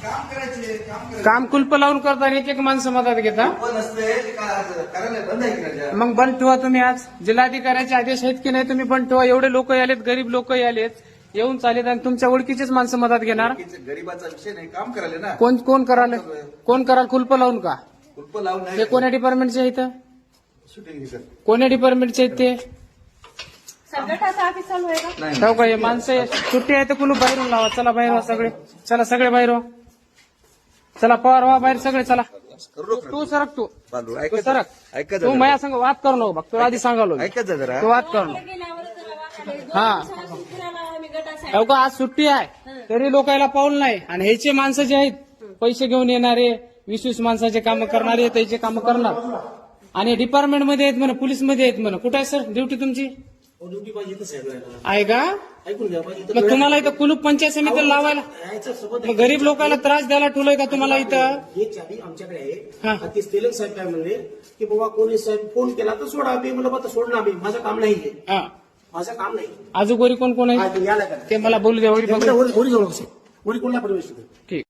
काम करायचे काम कुलप लावून करता एक एक माणसं मदत घेता पण असते कार्यालय बंद आहे इकडच्या. मग बंद ठेवा तुम्ही. आज जिल्हाधिकाऱ्याचे आदेश आहेत की नाही, तुम्ही बंद ठेवा. एवढे लोक आलेत, गरीब लोक आलेत, येऊन चालेत आणि तुमच्या ओळखीचेच माणसं मदत घेणार. गरीबाचा विषय नाही, काम करायला ना. कोण कराल? कोण कराल? कुलप लावून का? कुलप लावून ते कोण्या डिपार्टमेंटचे आहेत? शूटिंग कोण्या डिपार्टमेंटचे आहेत ते? संघटनाचा ऑफिस चालू आहे का? ठेव का? हे माणसं सुट्टी आहे तर कुलूप बाहेरून लावा. चला बाहेर व्हा सगळे, चला सगळे बाहेर व्हा. चला पवार व्हा बाहेर सगळे. चला तू सरक, तू सरक. ऐकत तू माझ्या संग वाद करू नको. बघ तुला आधी सांगालो, ऐकत जा जरा. तू वाद करू नको. हा. ठेव का? आज सुट्टी आहे तरी लोकायला पाऊल नाही. आणि ह्याचे माणसं जे आहेत पैसे घेऊन येणारे, 20-20 माणसाचे काम करणारे, त्याचे काम करणार. आणि डिपार्टमेंट मध्ये आहेत म्हणा, पोलीस मध्ये आहेत म्हणा. कुठे आहे सर ड्युटी तुमची? ड्युटी पाहिजे आहे का? ऐकून घ्या पाहिजे मग तुम्हाला इथं कुलूप पंचायत समितीला लावायला, सोबत मग गरीब लोकांना त्रास द्यायला ठेवलंय का तुम्हाला इथं? हे चावी आमच्याकडे हा. आहे. ते तेलंग साहेब काय म्हणले की बाबा कोणी साहेब फोन केला तर सोडा. मी म्हणलं बाबा सोडणार मी, माझं काम नाही आहे. हा. माझं काम नाही. आजूबाजू कोण कोण आहे याला ते मला बोलू द्या. वरी बघू. ओरी जाऊ ओरी कोणला परमिशन ठीक.